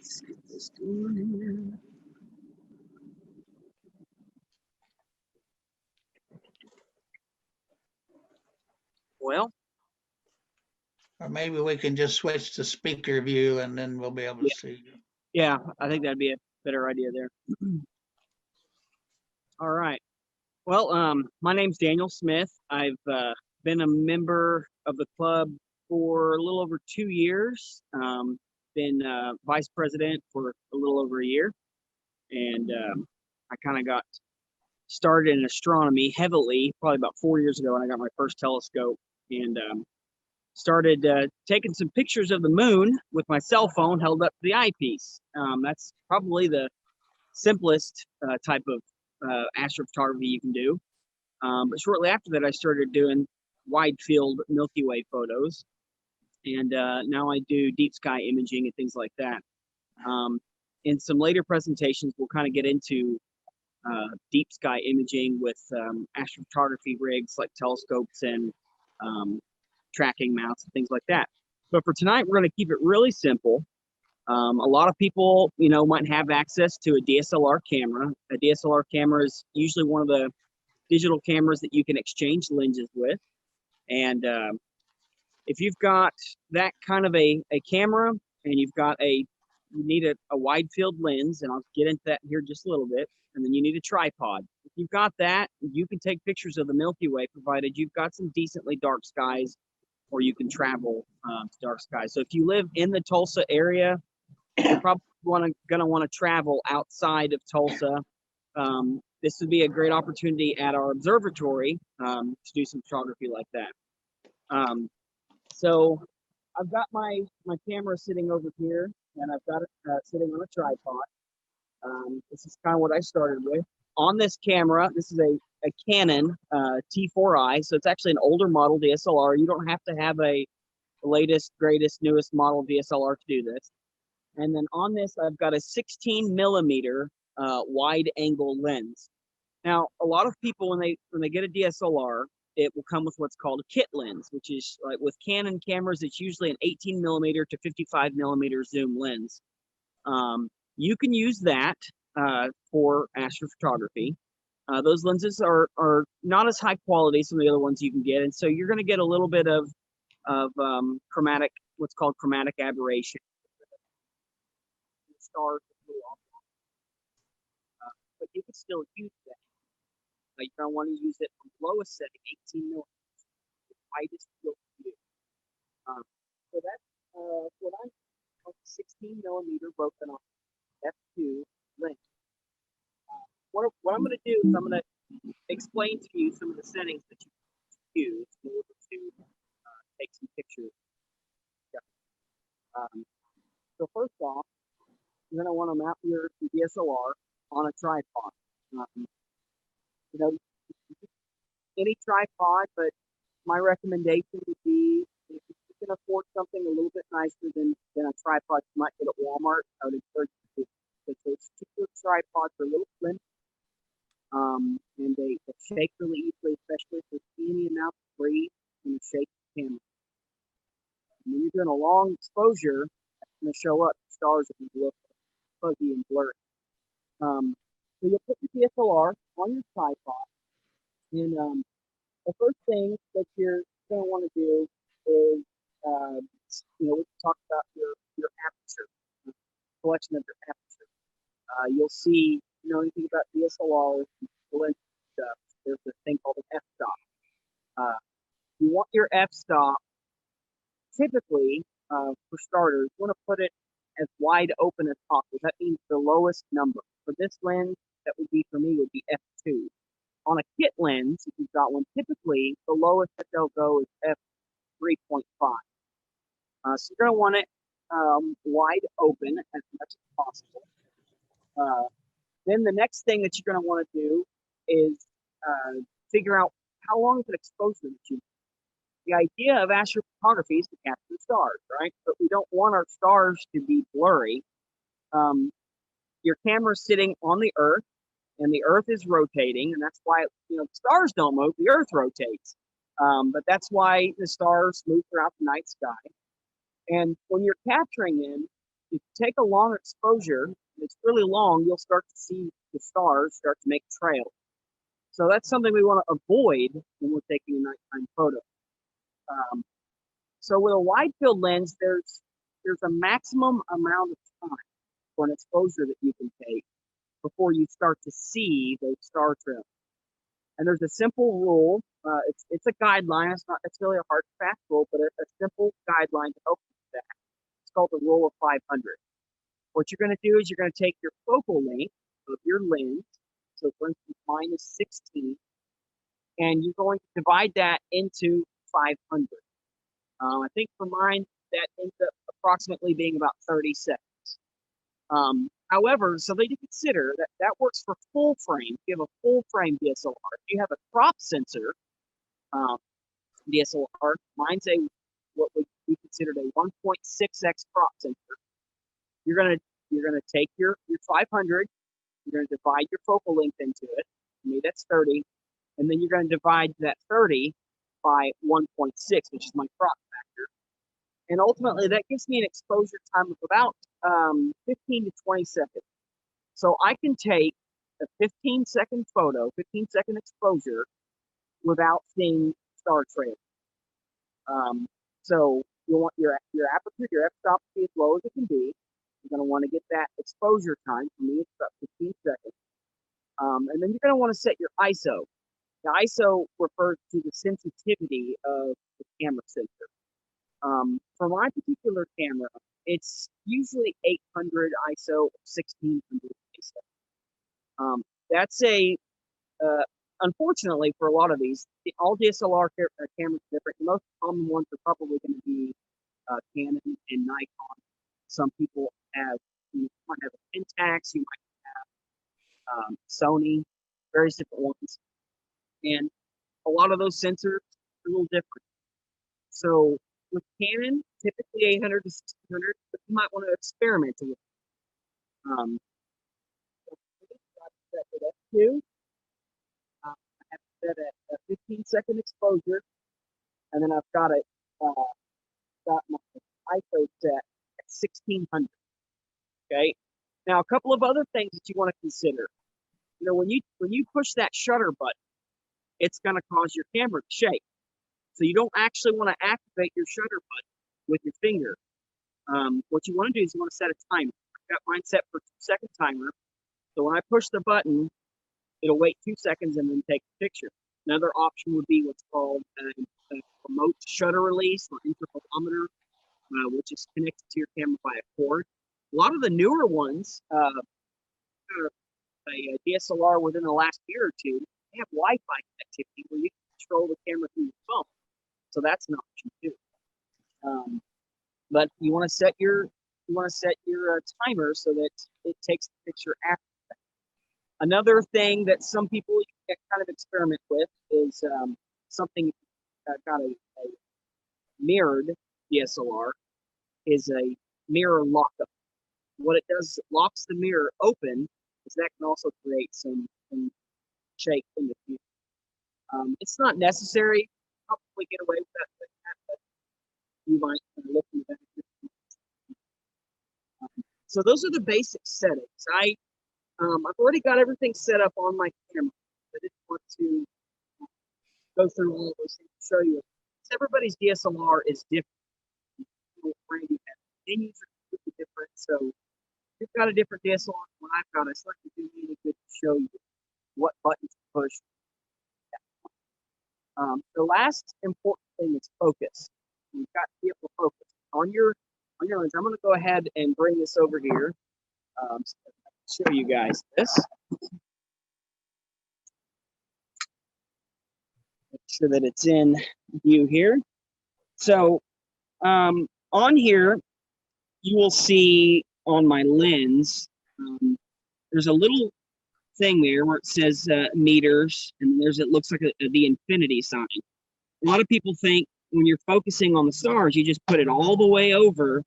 Let's get this going here. Well, Or maybe we can just switch to speaker view and then we'll be able to see you. yeah, I think that'd be a better idea there. All right. Well, my name's Daniel Smith. I've been a member of the club for a little over 2 years. Been vice president for a little over a year, and I kind of got started in astronomy heavily probably about 4 years ago when I got my first telescope, and started taking some pictures of the moon with my cell phone held up to the eyepiece. That's probably the simplest type of astrophotography you can do. But shortly after that, I started doing wide field Milky Way photos. And now I do deep sky imaging and things like that. In some later presentations, we'll kind of get into deep sky imaging with astrophotography rigs like telescopes and tracking mounts and things like that. But for tonight, we're going to keep it really simple. A lot of people, might have access to a DSLR camera. A DSLR camera is usually one of the digital cameras that you can exchange lenses with. And if you've got that kind of a camera and you need a wide field lens, and I'll get into that here just a little bit, and then you need a tripod. If you've got that, you can take pictures of the Milky Way, provided you've got some decently dark skies, or you can travel to dark skies. So if you live in the Tulsa area, you're probably gonna want to travel outside of Tulsa. This would be a great opportunity at our observatory to do some photography like that. So I've got my camera sitting over here, and I've got it sitting on a tripod. This is kind of what I started with. On this camera, this is a Canon T4i, so it's actually an older model DSLR. You don't have to have the latest, greatest, newest model DSLR to do this. And then on this, I've got a 16 millimeter wide angle lens. Now, a lot of people, when they get a DSLR, it will come with what's called a kit lens, which is like with Canon cameras, it's usually an 18 millimeter to 55 millimeter zoom lens. You can use that for astrophotography. Those lenses are not as high quality as some of the other ones you can get, and so you're going to get a little bit of chromatic, what's called chromatic aberration. Stars, but you can still use that. You're going to want to use it from the lowest setting, 18 millimeters, the widest field of view. So that's what I'm 16 millimeter broken off f2 lens. What I'm going to do is I'm going to explain to you some of the settings that you can use in order to take some pictures. So first off, you're going to want to mount your DSLR on a tripod. Any tripod, but my recommendation would be if you can afford something a little bit nicer than a tripod you might get at Walmart, I would encourage you to, because those cheaper tripods are a little flimsy, and they shake really easily, especially if there's any amount of breeze in the shake the camera. And when you're doing a long exposure, that's going to show up. The stars are going to look fuzzy and blurry. So you'll put your DSLR on your tripod, and the first thing that you're going to want to do is, we can talk about your aperture, selection of your aperture. You'll see, anything about DSLR, lens stuff, there's this thing called an f-stop. You want your f-stop, typically, for starters, you want to put it as wide open as possible. That means the lowest number. For this lens, that would be, for me, would be f2. On a kit lens, if you've got one, typically the lowest that they'll go is f3.5. So you're going to want it wide open as much as possible. Then the next thing that you're going to want to do is figure out how long is an exposure that you need. The idea of astrophotography is to capture stars, right? But we don't want our stars to be blurry. Your camera's sitting on the Earth, and the Earth is rotating, and that's why the stars don't move. The Earth rotates, but that's why the stars move throughout the night sky. And when you're capturing them, if you take a long exposure, if it's really long, you'll start to see the stars start to make trails. So that's something we want to avoid when we're taking a nighttime photo. So with a wide field lens, there's a maximum amount of time for an exposure that you can take before you start to see those star trails. And there's a simple rule. It's a guideline. It's not necessarily a hard fast rule, but a simple guideline to help you with that. It's called the rule of 500. What you're going to do is you're going to take your focal length of your lens. So for instance, mine is 16, and you're going to divide that into 500. I think for mine, that ends up approximately being about 30 seconds. However, something to consider that works for full frame. If you have a full frame DSLR, if you have a crop sensor DSLR, mine's what we considered a 1.6x crop sensor. You're gonna take your 500. You're gonna divide your focal length into it. For me, that's 30, and then you're gonna divide that 30 by 1.6, which is my crop factor. And ultimately, that gives me an exposure time of about 15 to 20 seconds. So I can take a 15-second photo, 15-second exposure, without seeing star trails. So you want your aperture, your f-stop to be as low as it can be. You're going to want to get that exposure time. For me, it's about 15 seconds. And then you're going to want to set your ISO. The ISO refers to the sensitivity of the camera sensor. For my particular camera, it's usually 800 ISO or 1600 ISO. That's unfortunately for a lot of these, all DSLR cameras are different. The most common ones are probably going to be Canon and Nikon. Some people you might have a Pentax, you might have Sony, various different ones. And a lot of those sensors are a little different. So with Canon, typically 800 to 1600, but you might want to experiment with it. Set it at 2. I have it set at a 15-second exposure, and then I've got my ISO set at 1600. Okay. Now, a couple of other things that you want to consider. You know, when you push that shutter button, it's going to cause your camera to shake. So you don't actually want to activate your shutter button with your finger. What you want to do is you want to set a timer. I've got mine set for 2-second timer. So when I push the button, it'll wait 2 seconds and then take a picture. Another option would be what's called a remote shutter release or interpolometer, which is connected to your camera by a cord. A lot of the newer ones, a DSLR within the last year or two, they have Wi-Fi connectivity where you can control the camera through your phone. So that's an option too. But you want to set your timer so that it takes the picture after that. Another thing that some people kind of experiment with is something got a mirrored DSLR is a mirror lockup. What it does is it locks the mirror open, because that can also create some shake in the view. It's not necessary. Probably get away with that, but you might look in the So those are the basic settings. I've already got everything set up on my camera. I didn't want to go through all of those things to show you. Everybody's DSLR is different. Menus are completely different. So if you've got a different DSLR than what I've got, it's not going to do me any good to show you what buttons to push. The last important thing is focus. You've got to be able to focus on your lens. I'm going to go ahead and bring this over here so I can show you guys this. Make sure that it's in view here. So on here, you will see on my lens, there's a little thing there where it says meters, and it looks like the infinity sign. A lot of people think when you're focusing on the stars, you just put it all the way over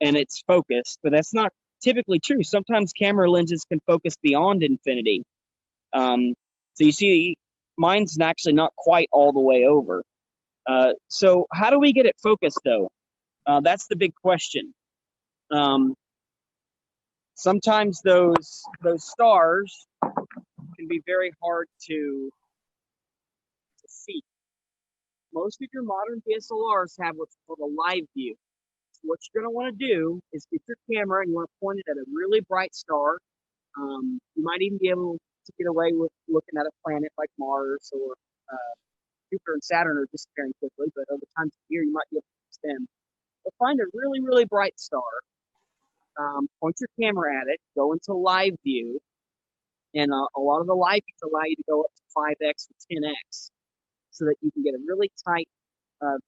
and it's focused, but that's not typically true. Sometimes camera lenses can focus beyond infinity. So you see, mine's actually not quite all the way over. So how do we get it focused though? That's the big question. sometimes those stars can be very hard to see. Most of your modern DSLRs have what's called a live view. So what you're going to want to do is get your camera and you want to point it at a really bright star. You might even be able to get away with looking at a planet like Mars or Jupiter and Saturn are disappearing quickly, but over time of year you might be able to use them. But find a really, really bright star, point your camera at it, go into live view, and a lot of the live views allow you to go up to 5x or 10x so that you can get a really tight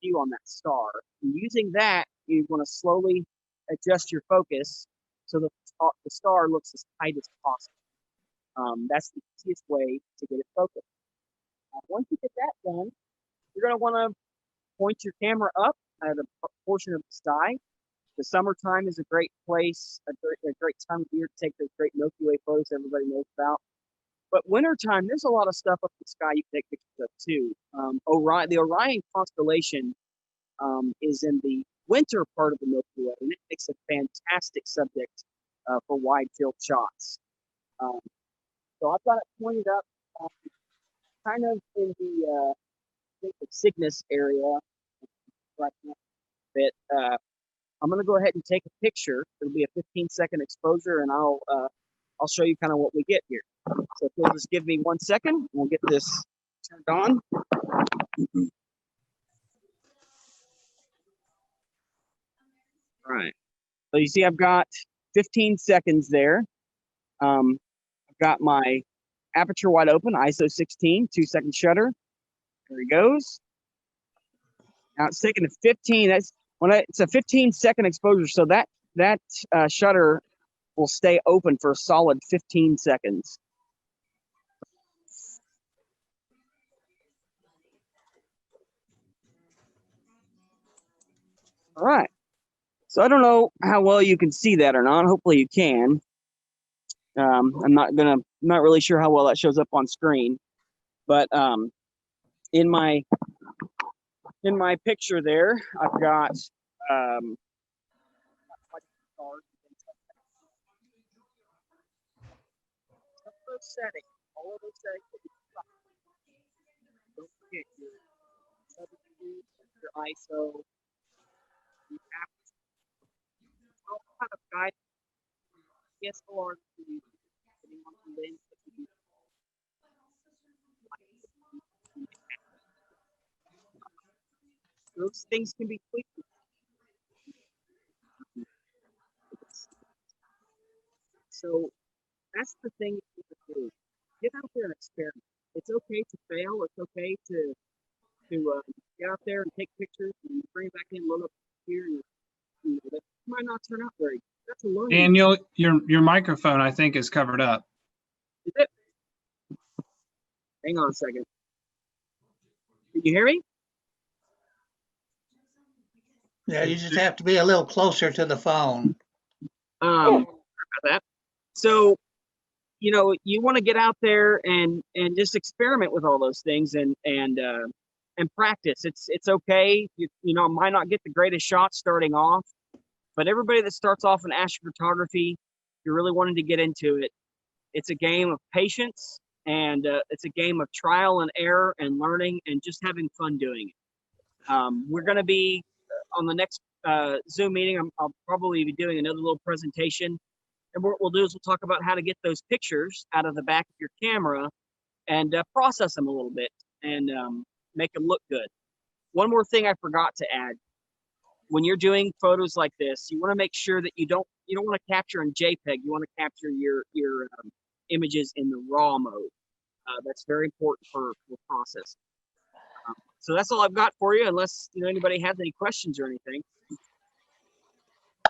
view on that star. And using that, you want to slowly adjust your focus so that the star looks as tight as possible. That's the easiest way to get it focused. Once you get that done, you're going to want to point your camera up at a portion of the sky. The summertime is a great place, a great time of year to take those great Milky Way photos everybody knows about. But wintertime, there's a lot of stuff up in the sky you can take pictures of too. The Orion constellation is in the winter part of the Milky Way, and it makes a fantastic subject for wide field shots. So I've got it pointed up kind of in the Cygnus area right now. But I'm going to go ahead and take a picture. It'll be a 15-second exposure, and I'll show you kind of what we get here. So if you'll just give me 1 second, we'll get this turned on. All right. So you see I've got 15 seconds there. I've got my aperture wide open, ISO 16, 2-second shutter. There he goes. Now it's taking a 15. It's a 15-second exposure, so that shutter will stay open for a solid 15 seconds. All right. So I don't know how well you can see that or not. Hopefully you can. I'm not really sure how well that shows up on screen, but in my picture there, I've got settings. All of those settings. Don't forget your ISO, your aperture. All kind of guide DSLR depending on the lens that you use. Those things can be tweaked. So that's the thing you can do. Get out there and experiment. It's okay to fail. It's okay to get out there and take pictures and bring it back in, load up here. And, that might not turn out very good. That's a learning. Daniel, your microphone, I think, is covered up. Is it? Hang on a second. Can you hear me? Yeah, you just have to be a little closer to the phone. About that. So, you want to get out there and just experiment with all those things and practice. It's okay. Might not get the greatest shot starting off, but everybody that starts off in astrophotography, if you're really wanting to get into it, it's a game of patience and it's a game of trial and error and learning and just having fun doing it. We're going to be on the next Zoom meeting. I'll probably be doing another little presentation. And what we'll do is we'll talk about how to get those pictures out of the back of your camera and process them a little bit and make them look good. One more thing I forgot to add. When you're doing photos like this, you want to make sure that you don't want to capture in JPEG. You want to capture your images in the RAW mode. That's very important for processing. So that's all I've got for you, unless anybody has any questions or anything.